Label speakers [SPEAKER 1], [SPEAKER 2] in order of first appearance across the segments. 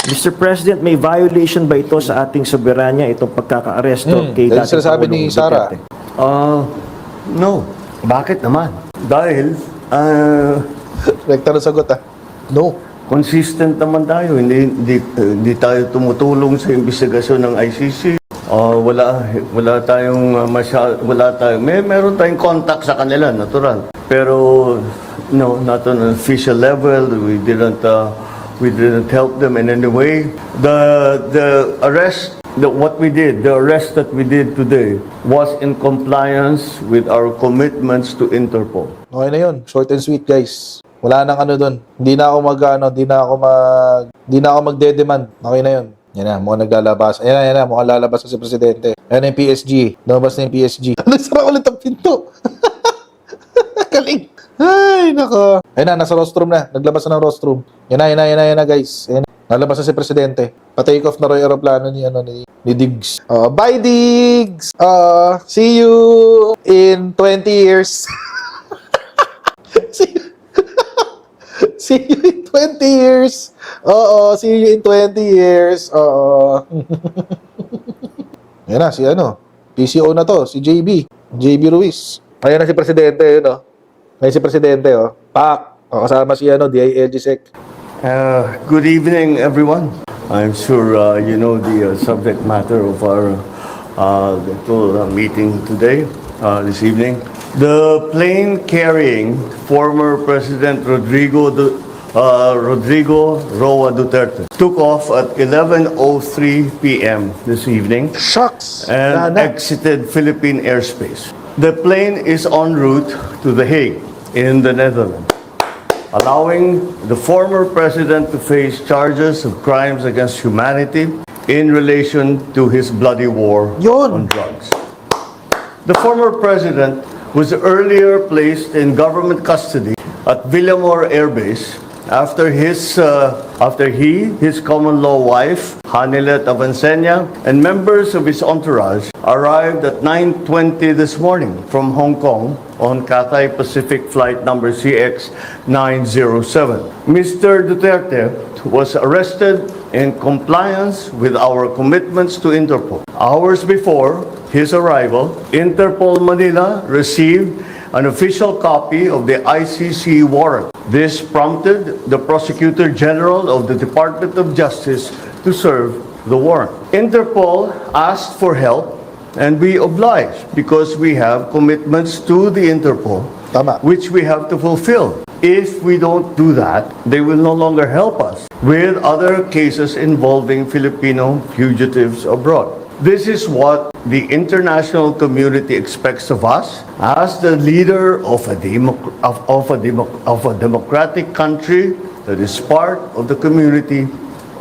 [SPEAKER 1] Mr. President, may violation ba ito sa ating soberanya, itong pagkaka-aresto kay dating
[SPEAKER 2] sinasabi ni
[SPEAKER 1] Pangulong
[SPEAKER 2] Sara.
[SPEAKER 1] Duterte?
[SPEAKER 3] No. Bakit naman? Dahil,
[SPEAKER 2] Rekta na sagot No.
[SPEAKER 3] consistent naman tayo. Hindi tayo tumutulong sa investigasyon ng ICC. Wala tayong meron tayong contact sa kanila, natural. Pero no, not on an official level. We didn't help them in any way. The arrest the arrest that we did today was in compliance with our commitments to Interpol.
[SPEAKER 2] Okay na yun. Short and sweet, guys. Wala nang ano doon. Hindi na ako magde-demand. Okay na yun. Yan na, mukhang naglalabas. Yan na, mukhang lalabas na si Presidente. Yan na yung PSG. Lumabas na yung PSG. Nagsara ulit ang pinto. Galing. Ay, nako. Ayun na, nasa rostrum na. Naglabas na ng rostrum. Yan na, guys. Yan na. Nalabas na si Presidente. Pa-take off na rin yung aeroplano ni Diggs. Bye, Diggs! See you in 20 years. See you in 20 years. See you in 20 years. Yan na, si PCO na to, si JB Ruiz. Ayan na si Presidente, yun Ayan si Presidente, Pak! Kasama si DILG Sec.
[SPEAKER 3] Good evening, everyone. I'm sure you know the subject matter of our little meeting today, this evening. The plane carrying former President Rodrigo Roa Duterte took off at 11:03 p.m. this evening.
[SPEAKER 2] Shucks!
[SPEAKER 3] And exited Philippine airspace. The plane is en route to The Hague in the Netherlands, allowing the former president to face charges of crimes against humanity in relation to his bloody war on drugs. The former president was earlier placed in government custody at Villamor Air Base after his common law wife, Hanilet Avancenia, and members of his entourage arrived at 9:20 this morning from Hong Kong on Cathay Pacific flight number CX-907. Mr. Duterte was arrested in compliance with our commitments to Interpol. Hours before his arrival, Interpol Manila received an official copy of the ICC warrant. This prompted the Prosecutor General of the Department of Justice to serve the warrant. Interpol asked for help, and we obliged because we have commitments to the Interpol, which we have to fulfill. If we don't do that, they will no longer help us with other cases involving Filipino fugitives abroad. This is what the international community expects of us as the leader of a democratic country that is part of the community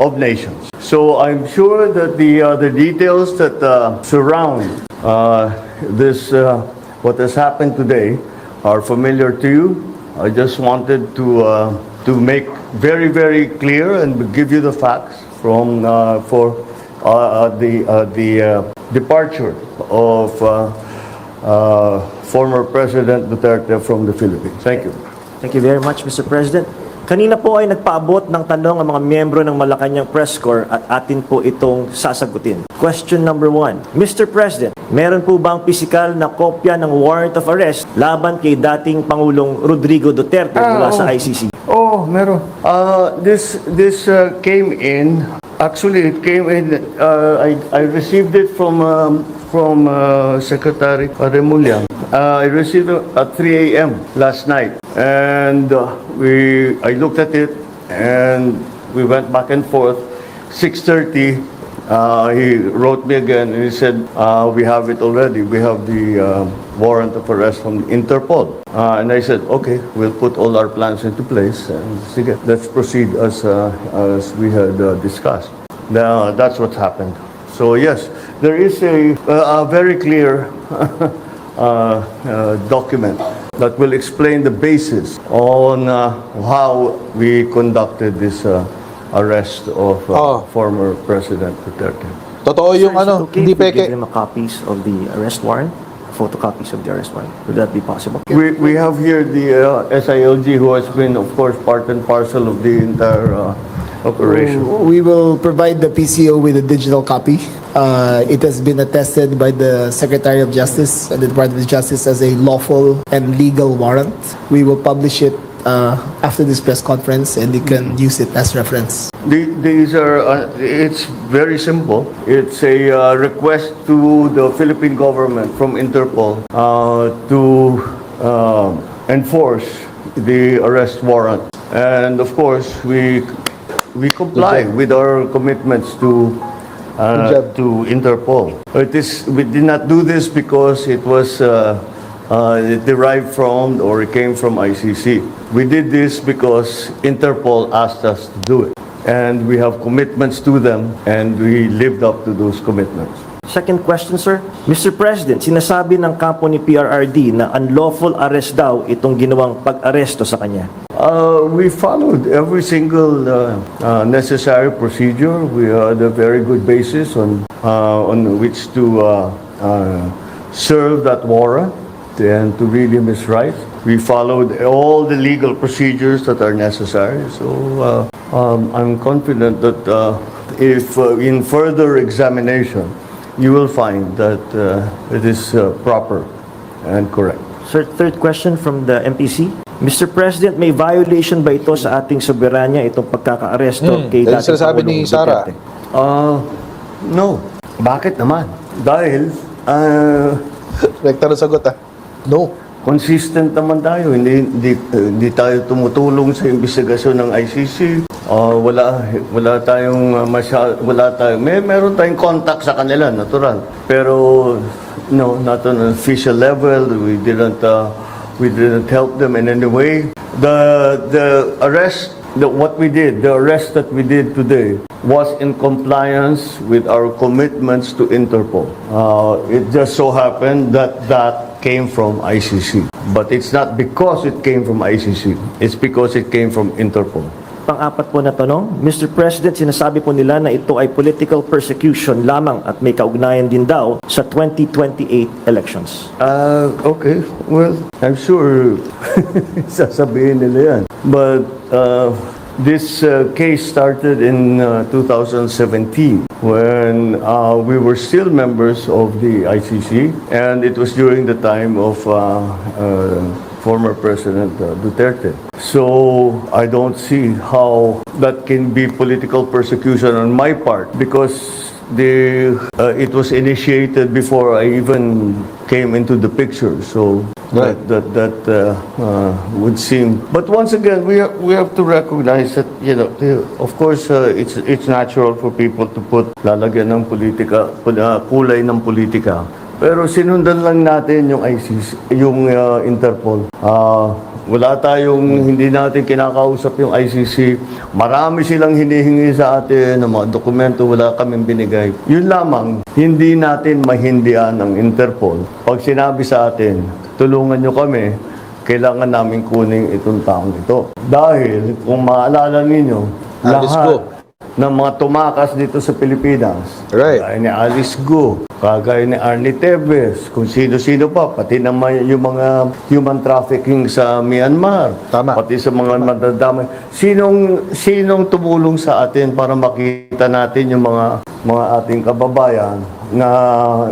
[SPEAKER 3] of nations. So I'm sure that the details that surround what has happened today are familiar to you. I just wanted to make very, very clear and give you the facts for the departure of former President Duterte from the Philippines. Thank you.
[SPEAKER 1] Thank you very much, Mr. President. Kanina po ay nagpaabot ng tanong ang mga miyembro ng Malacanang Pressco at atin po itong sasagutin. Question number 1. Mr. President, meron po bang pisikal na kopya ng warrant of arrest laban kay dating Pangulong Rodrigo Duterte mula sa ICC?
[SPEAKER 3] Oh, meron. This came in. Actually, it came in. I received it from Secretary Remulla. I received it at 3 a.m. last night, and I looked at it, and we went back and forth. 6:30, he wrote me again, and he said, "We have it already. We have the warrant of arrest from Interpol." And I said, "Okay, we'll put all our plans into place, and sige, let's proceed as we had discussed." Now, that's what happened. So yes, there is a very clear document that will explain the basis on how we conducted this arrest of former President Duterte.
[SPEAKER 2] Totoo yung
[SPEAKER 1] Hindi peke. Give them copies of the arrest warrant, photocopies of the arrest warrant. Would that be possible?
[SPEAKER 3] We have here the SILG, who has been, of course, part and parcel of the entire operation.
[SPEAKER 4] We will provide the PCO with a digital copy. It has been attested by the Secretary of Justice and the Department of Justice as a lawful and legal warrant. We will publish it after this press conference, and you can use it as reference.
[SPEAKER 3] These are, it's very simple. It's a request to the Philippine government from Interpol to enforce the arrest warrant. And of course, we comply with our commitments to Interpol. We did not do this because it was it derived from or it came from ICC. We did this because Interpol asked us to do it. And we have commitments to them, and we lived up to those commitments.
[SPEAKER 1] Second question, sir. Mr. President, sinasabi ng kampo ni PRRD na unlawful arrest daw itong ginawang pag-aresto sa kanya.
[SPEAKER 3] We followed every single necessary procedure. We had a very good basis on which to serve that warrant and to read him his rights. We followed all the legal procedures that are necessary. So I'm confident that if in further examination, you will find that it is proper and correct.
[SPEAKER 1] Sir, third question from the MPC. Mr. President, may violation ba ito sa ating soberanya itong pagkaka-aresto kay dating
[SPEAKER 2] sinasabi ni
[SPEAKER 1] Pangulong
[SPEAKER 2] Sara.
[SPEAKER 1] Duterte?
[SPEAKER 3] No. Bakit naman? Dahil
[SPEAKER 2] Rekta na sagot No.
[SPEAKER 3] consistent naman tayo. Hindi tayo tumutulong sa investigasyon ng ICC. Wala tayong meron tayong contact sa kanila, natural. Pero no, not on an official level. We didn't help them in any way. The arrest the arrest that we did today was in compliance with our commitments to Interpol. It just so happened that came from ICC. But it's not because it came from ICC. It's because it came from Interpol.
[SPEAKER 1] Pang-apat po na tanong, Mr. President, sinasabi po nila na ito ay political persecution lamang at may kaugnayan din daw sa 2028 elections.
[SPEAKER 3] Okay. Well, I'm sure sasabihin nila yan. But this case started in 2017 when we were still members of the ICC, and it was during the time of former President Duterte. So I don't see how that can be political persecution on my part, because it was initiated before I even came into the picture. So
[SPEAKER 2] Right.
[SPEAKER 3] that would seem. But once again, we have to recognize that, of course, it's natural for people to put lalagyan ng politika, kulay ng politika. Pero sinundan lang natin yung ICC, yung Interpol. Hindi natin kinakausap yung ICC. Marami silang hinihingi sa atin ng mga dokumento, wala kaming binigay. Yun lamang, hindi natin mahindian ng Interpol. Pag sinabi sa atin, tulungan nyo kami, kailangan namin kunin itong taong ito. Dahil, kung maalala ninyo,
[SPEAKER 2] Alice
[SPEAKER 3] lahat
[SPEAKER 2] Go.
[SPEAKER 3] ng mga tumakas dito sa Pilipinas,
[SPEAKER 2] Right.
[SPEAKER 3] kagaya ni Alice Go, kagaya ni Arnie Tevez, kung sino-sino pa, pati naman yung mga human trafficking sa Myanmar,
[SPEAKER 2] Tama.
[SPEAKER 3] pati sa mga madadamay. Sinong tumulong sa atin para makita natin yung mga ating kababayan na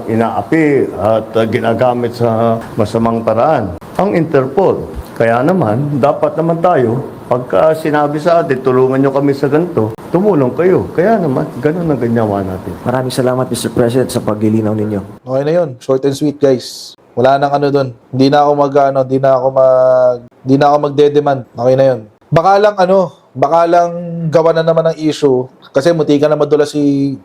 [SPEAKER 3] inaapi at ginagamit sa masamang paraan? Ang Interpol. Kaya naman, dapat naman tayo, pagka sinabi sa atin, tulungan nyo kami sa ganito, tumulong kayo. Kaya naman, ganun ang ganyawa natin.
[SPEAKER 1] Maraming salamat, Mr. President, sa paglilinaw ninyo.
[SPEAKER 2] Okay na yun. Short and sweet, guys. Wala nang doon. Hindi na ako magde-demand. Okay na yun. Baka lang gawa na naman ng issue kasi muti ka na madulas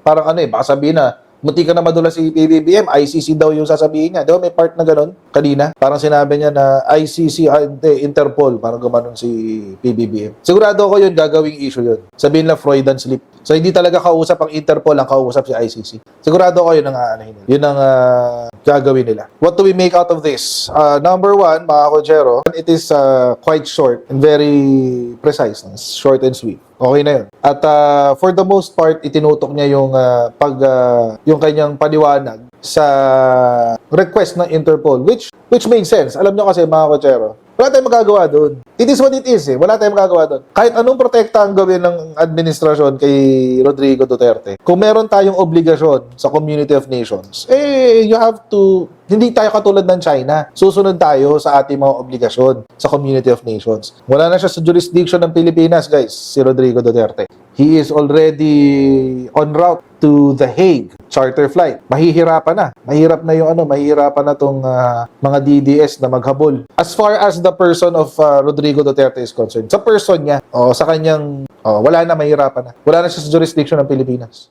[SPEAKER 2] baka sabihin na muti ka na madulas si Pbbm, ICC daw yung sasabihin niya. Di ba may part na ganun kanina? Parang sinabi niya na ICC, Interpol, parang gumanon si Pbbm. Sigurado ko yun, gagawing issue yun. Sabihin lang Freudian slip. So hindi talaga kausap ang Interpol, ang kausap si ICC. Sigurado ko yun ang yun ang gagawin nila. What do we make out of this? Number one, mga Kojero, it is quite short and very precise. Short and sweet. Okay na yun. At for the most part, itinutok niya yung yung kanyang paliwanag sa request ng Interpol, which makes sense. Alam nyo kasi, mga Kojero, Wala tayong magagawa doon. It is what it is eh. Wala tayong magagawa doon. Kahit anong protekta ang gawin ng administrasyon kay Rodrigo Duterte, kung meron tayong obligasyon sa Community of Nations, you have to, hindi tayo katulad ng China. Susunod tayo sa ating mga obligasyon sa Community of Nations. Wala na siya sa jurisdiction ng Pilipinas, guys, si Rodrigo Duterte. He is already en route to The Hague, charter flight. Mahihirapan na. Mahihirapan na tong mga DDS na maghabol. As far as the person of Rodrigo Duterte is concerned, sa person niya, sa kanyang, wala na, mahihirapan na. Wala na siya sa jurisdiction ng Pilipinas.